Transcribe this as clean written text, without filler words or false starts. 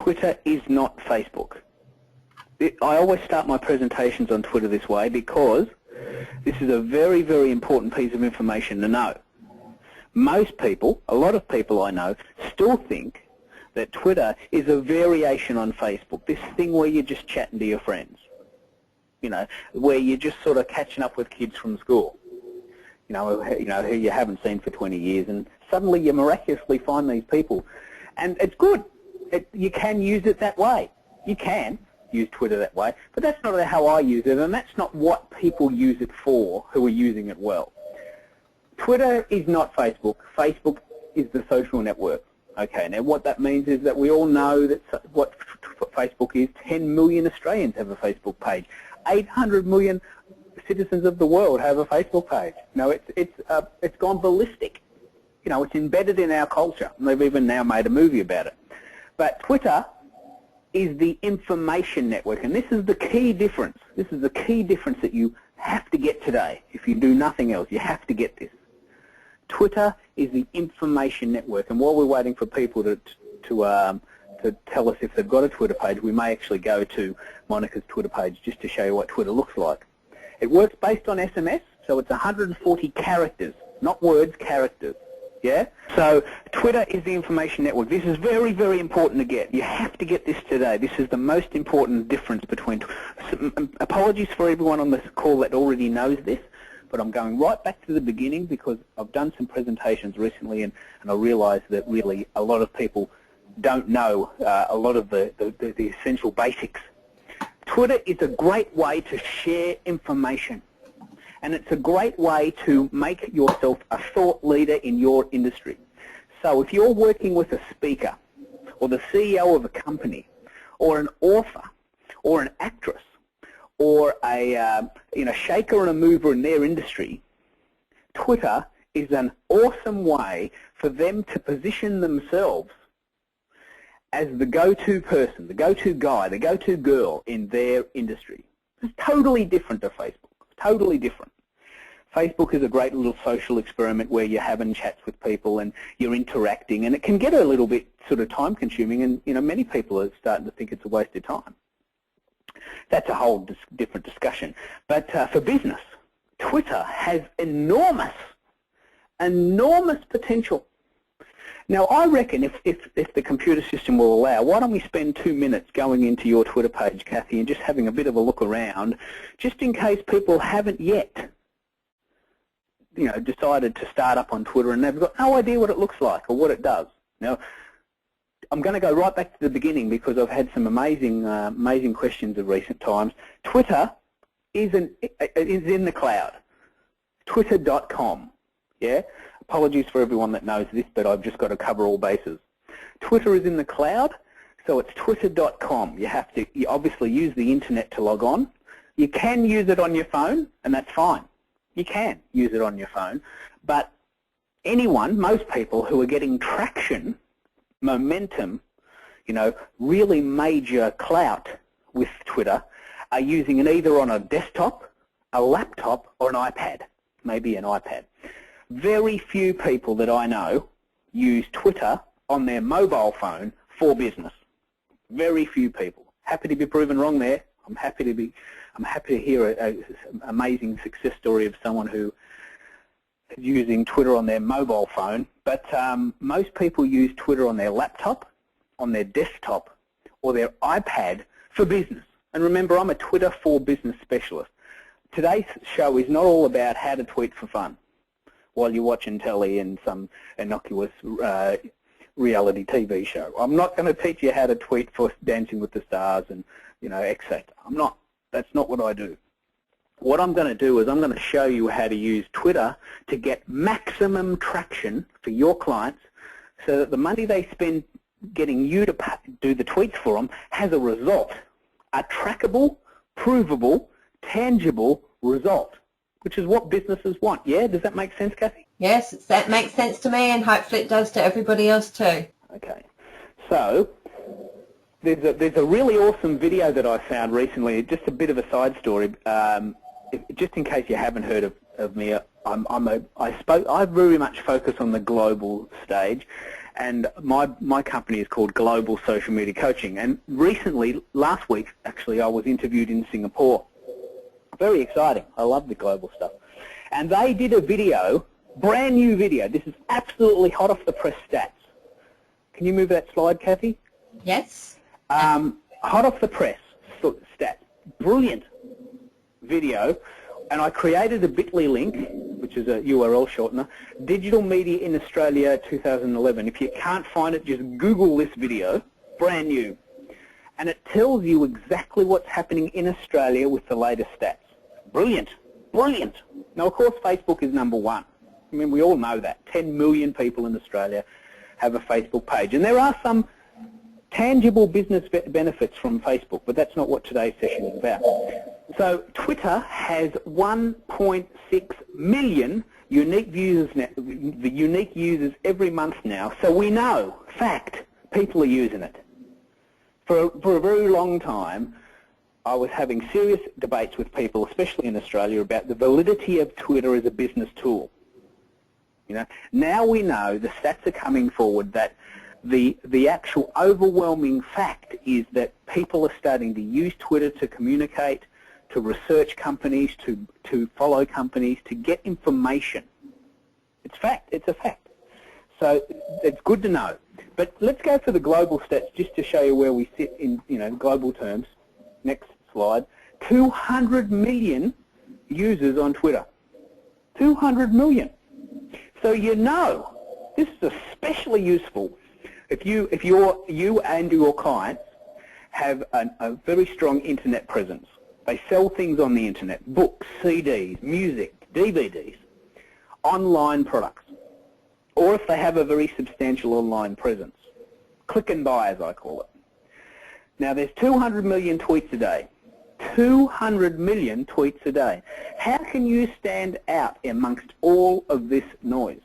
Twitter is not Facebook. I always start my presentations on Twitter this way because this is a very, very important piece of information to know. Most people, a lot of people I know, still think that Twitter is a variation on Facebook, this thing where you're just chatting to your friends, you know, where you're just sort of catching up with kids from school, you know, who you haven't seen for 20 years, and suddenly you miraculously find these people. And it's good. You can use it that way. You can use Twitter that way, but that's not how I use it, and that's not what people use it for who are using it well. Twitter is not Facebook. Facebook is the social network. Okay, now what that means is that we all know that what Facebook is. 10 million Australians have a Facebook page. 800 million citizens of the world have a Facebook page. No, it's gone ballistic. You know, it's embedded in our culture. They've even now made a movie about it. But Twitter is the information network, and this is the key difference. This is the key difference that you have to get today. If you do nothing else, you have to get this. Twitter is the information network, and while we're waiting for people to tell us if they've got a Twitter page, we may actually go to Monica's Twitter page just to show you what Twitter looks like. It works based on SMS, so it's 140 characters, not words, characters. Yeah? So Twitter is the information network. This is very, very important to get. You have to get this today. This is the most important difference between... Apologies for everyone on this call that already knows this, but I'm going right back to the beginning because I've done some presentations recently and I realised that really a lot of people don't know a lot of the essential basics. Twitter is a great way to share information. And it's a great way to make yourself a thought leader in your industry. So if you're working with a speaker or the CEO of a company or an author or an actress or a shaker and a mover in their industry, Twitter is an awesome way for them to position themselves as the go-to person, the go-to guy, the go-to girl in their industry. It's totally different to Facebook. Totally different. Facebook is a great little social experiment where you're having chats with people and you're interacting, and it can get a little bit sort of time consuming, and many people are starting to think it's a waste of time. That's a whole different discussion. But for business, Twitter has enormous potential. Now I reckon if the computer system will allow, why don't we spend 2 minutes going into your Twitter page, Kathy, and just having a bit of a look around, just in case people haven't yet, decided to start up on Twitter and they've got no idea what it looks like or what it does. Now, I'm going to go right back to the beginning because I've had some amazing questions of recent times. Twitter is in the cloud. Twitter.com. Yeah. Apologies for everyone that knows this, but I've just got to cover all bases. Twitter is in the cloud, so it's twitter.com. You obviously use the internet to log on. You can use it on your phone, and that's fine. You can use it on your phone, but most people who are getting traction, momentum, really major clout with Twitter are using it either on a desktop, a laptop, or an iPad, maybe an iPad. Very few people that I know use Twitter on their mobile phone for business. Very few people. Happy to be proven wrong there. I'm happy to hear an amazing success story of someone who is using Twitter on their mobile phone. But most people use Twitter on their laptop, on their desktop, or their iPad for business. And remember, I'm a Twitter for business specialist. Today's show is not all about how to tweet for fun while you're watching telly and some innocuous reality TV show. I'm not going to teach you how to tweet for Dancing with the Stars and, etc. That's not what I do. What I'm going to do is I'm going to show you how to use Twitter to get maximum traction for your clients so that the money they spend getting you to do the tweets for them has a result, a trackable, provable, tangible result, which is what businesses want. Yeah, does that make sense, Kathy? Yes, that makes sense to me, and hopefully it does to everybody else too. Okay, so there's a really awesome video that I found recently, just a bit of a side story, just in case you haven't heard of me. I very much focus on the global stage, and my company is called Global Social Media Coaching. And recently, last week, actually, I was interviewed in Singapore. Very exciting. I love the global stuff. And they did a video, brand new video. This is absolutely hot off the press stats. Can you move that slide, Kathy? Yes. Hot off the press stats. Brilliant video. And I created a bit.ly link, which is a URL shortener, Digital Media in Australia 2011. If you can't find it, just Google this video, brand new. And it tells you exactly what's happening in Australia with the latest stats. Brilliant. Brilliant. Now, of course, Facebook is number one. I mean, we all know that. 10 million people in Australia have a Facebook page. And there are some tangible business benefits from Facebook, but that's not what today's session is about. So Twitter has 1.6 million unique users now, the unique users every month now. So we know, fact, people are using it. For a very long time, I was having serious debates with people, especially in Australia, about the validity of Twitter as a business tool. You know, now we know, the stats are coming forward, that the actual overwhelming fact is that people are starting to use Twitter to communicate, to research companies, to follow companies, to get information. It's fact. It's a fact. So it's good to know. But let's go for the global stats just to show you where we sit in, you know, global terms. Next slide. 200 million users on Twitter. 200 million. So you know, this is especially useful if you and your clients have a very strong internet presence. They sell things on the internet, books, CDs, music, DVDs, online products, or if they have a very substantial online presence. Click and buy, as I call it. Now, there's 200 million tweets a day. 200 million tweets a day. How can you stand out amongst all of this noise?